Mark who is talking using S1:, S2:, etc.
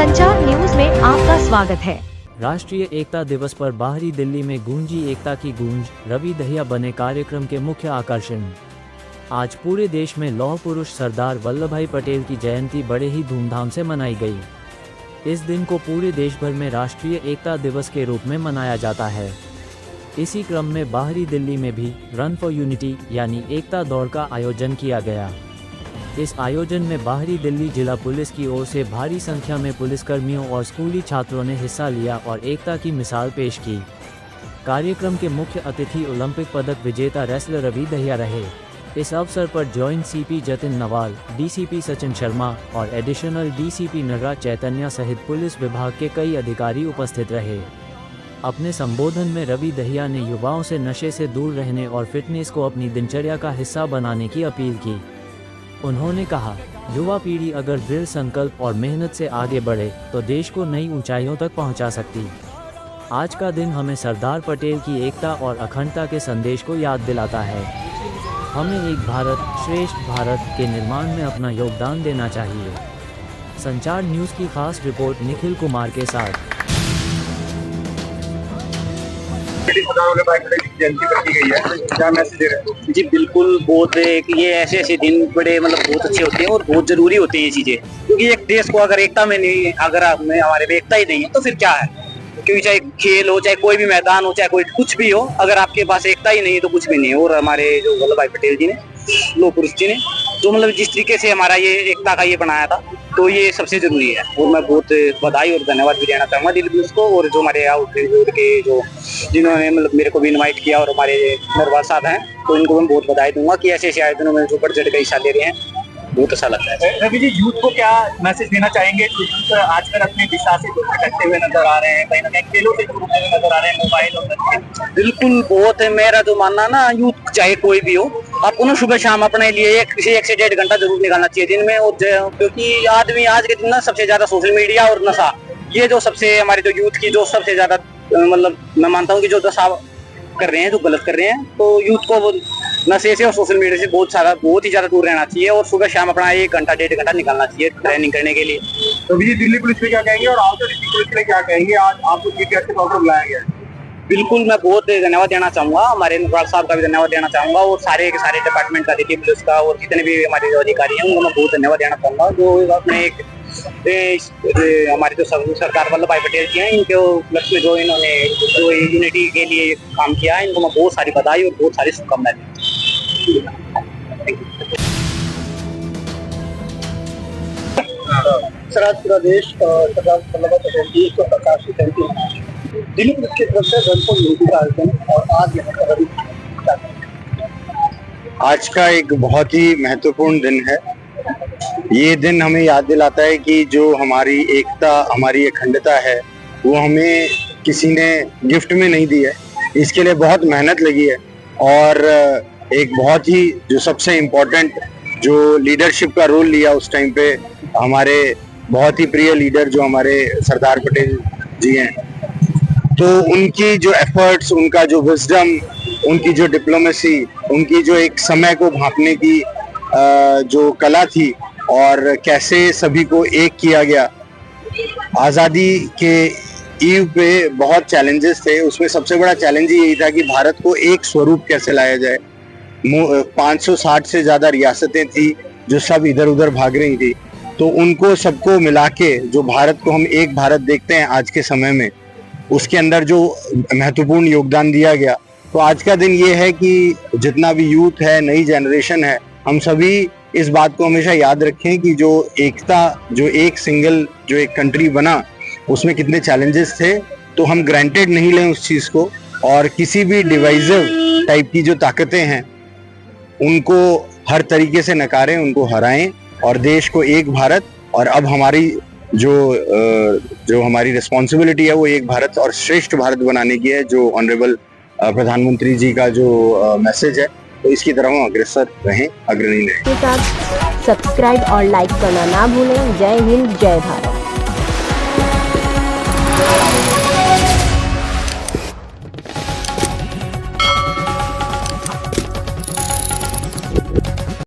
S1: संचार न्यूज में आपका स्वागत है।
S2: राष्ट्रीय एकता दिवस पर बाहरी दिल्ली में गूंजी एकता की गूंज, रवि दहिया बने कार्यक्रम के मुख्य आकर्षण। आज पूरे देश में लौह पुरुष सरदार वल्लभभाई पटेल की जयंती बड़े ही धूमधाम से मनाई गई। इस दिन को पूरे देश भर में राष्ट्रीय एकता दिवस के रूप में मनाया जाता है। इसी क्रम में बाहरी दिल्ली में भी रन फॉर यूनिटी यानी एकता दौड़ का आयोजन किया गया। इस आयोजन में बाहरी दिल्ली जिला पुलिस की ओर से भारी संख्या में पुलिसकर्मियों और स्कूली छात्रों ने हिस्सा लिया और एकता की मिसाल पेश की। कार्यक्रम के मुख्य अतिथि ओलंपिक पदक विजेता रेसलर रवि दहिया रहे। इस अवसर पर joint CP Jatin Nawal, DCP Sachin Sharma और एडिशनल डीसीपी नटराज चैतन्य सहित पुलिस विभाग के कई अधिकारी उपस्थित रहे। अपने संबोधन में रवि दहिया ने युवाओं से नशे से दूर रहने और फिटनेस को अपनी दिनचर्या का हिस्सा बनाने की अपील की। उन्होंने कहा, युवा पीढ़ी अगर दृढ़ संकल्प और मेहनत से आगे बढ़े तो देश को नई ऊंचाइयों तक पहुंचा सकती। आज का दिन हमें सरदार पटेल की एकता और अखंडता के संदेश को याद दिलाता है। हमें एक भारत श्रेष्ठ भारत के निर्माण में अपना योगदान देना चाहिए। संचार न्यूज़ की खास रिपोर्ट निखिल कुमार के साथ।
S3: क्या मैसेज दे रहे हैं?
S4: जी बिल्कुल, बहुत ये ऐसे दिन बड़े बहुत अच्छे होते हैं और बहुत जरूरी होते हैं ये चीजें, क्योंकि एक देश को अगर एकता में नहीं, अगर हमारे में एकता ही नहीं है तो फिर क्या है। क्योंकि चाहे खेल हो, चाहे कोई भी मैदान हो, चाहे कोई कुछ भी हो, अगर आपके पास एकता ही नहीं है तो कुछ भी नहीं है। और हमारे जो वल्लभ भाई पटेल जी ने, लौह पुरुष जी ने, जो जिस तरीके से हमारा ये एकता का ये बनाया था, तो ये सबसे जरूरी है। और मैं बहुत बधाई और धन्यवाद भी देना चाहूंगा दिल्ली पुलिस को, और जो हमारे के जो जिन्होंने मेरे को भी इनवाइट किया, और हमारे नरवाल साहब हैं, तो इनको मैं बहुत बधाई दूंगा कि ऐसे ऐसे आयोजनों में जो बढ़ चढ़ के हिस्सा ले रहे हैं, बहुत अच्छा लगता है।
S3: रवि जी, यूथ को क्या मैसेज देना चाहेंगे? आजकल अपनी दिशा से भटकते हुए नजर आ रहे हैं, कहीं ना कहीं खेलों से जुड़ते हुए नजर आ रहे हैं, मोबाइल और
S4: बिल्कुल बहुत है। मेरा जो मानना ना, यूथ चाहे कोई भी हो, आपको ना सुबह शाम अपने लिए एक से 1.5 घंटा जरूर निकालना चाहिए दिन में। और क्योंकि आदमी आज के दिन ना सबसे ज्यादा सोशल मीडिया और नशा, ये जो सबसे हमारे जो यूथ की जो सबसे ज्यादा मैं मानता हूँ कि जो नशा कर रहे हैं, जो गलत कर रहे हैं, तो यूथ को नशे से और सोशल मीडिया से बहुत ही ज्यादा दूर रहना चाहिए। और सुबह शाम अपना 1 घंटा 1.5 घंटा निकालना चाहिए ट्रेनिंग करने के लिए।
S3: तो भी दिल्ली पुलिस में क्या कहेंगे और आउटर डिस्ट्रिक्ट पुलिस में क्या कहेंगे? आज आपको चीफ गेस्ट के तौर पर बुलाया गया है।
S4: बिल्कुल, मैं बहुत धन्यवाद देना चाहूंगा, हमारे नटराज साहब का भी धन्यवाद देना चाहूंगा, और सारे के सारे डिपार्टमेंट का, दिल्ली पुलिस का, और जितने भी हमारे जो अधिकारी हैं उनको मैं बहुत धन्यवाद देना चाहूंगा, जो अपने हमारे जो सरदार वल्लभ भाई पटेल जी हैं, इनके उपलक्ष्य में जो इन्होंने जो यूनिटी के लिए काम किया है, इनको मैं बहुत सारी बधाई और बहुत सारी शुभकामनाएं देता
S3: हूं। पूरा देश सरदार वल्लभ भाई पटेल की 150वीं जयंती मनाया। दिल्ली पुलिस की तरफ से रन फॉर यूनिटी का आयोजन, और आज यहाँ
S5: आज का एक बहुत ही महत्वपूर्ण दिन है। ये दिन हमें याद दिलाता है कि जो हमारी एकता, हमारी अखंडता है, वो हमें किसी ने गिफ्ट में नहीं दी है। इसके लिए बहुत मेहनत लगी है, और एक बहुत ही जो सबसे इम्पोर्टेंट जो लीडरशिप का रोल लिया उस टाइम पे हमारे बहुत ही प्रिय लीडर जो हमारे सरदार पटेल जी हैं, तो उनकी जो एफर्ट्स, उनका जो विजडम, उनकी जो डिप्लोमेसी, उनकी जो एक समय को भांपने की जो कला थी, और कैसे सभी को एक किया गया। आज़ादी के ईव पे बहुत चैलेंजेस थे, उसमें सबसे बड़ा चैलेंज यही था कि भारत को एक स्वरूप कैसे लाया जाए। 560 से ज़्यादा रियासतें थी जो सब इधर उधर भाग रही थी, तो उनको सबको मिला के जो भारत को हम एक भारत देखते हैं आज के समय में, उसके अंदर जो महत्वपूर्ण योगदान दिया गया। तो आज का दिन ये है कि जितना भी यूथ है, नई जनरेशन है, हम सभी इस बात को हमेशा याद रखें कि जो एकता, जो एक सिंगल जो एक कंट्री बना, उसमें कितने चैलेंजेस थे। तो हम ग्रांटेड नहीं लें उस चीज़ को, और किसी भी डिवाइसिव टाइप की जो ताकतें हैं उनको हर तरीके से नकारें, उनको हराएं, और देश को एक भारत, और अब हमारी जो हमारी रिस्पॉन्सिबिलिटी है वो एक भारत और श्रेष्ठ भारत बनाने की है, जो ऑनरेबल प्रधानमंत्री जी का जो मैसेज है, तो इसकी तरह हम अग्रसर रहें, अग्रणी रहें।
S1: सब्सक्राइब और लाइक करना ना भूलें। जय हिंद, जय भारत।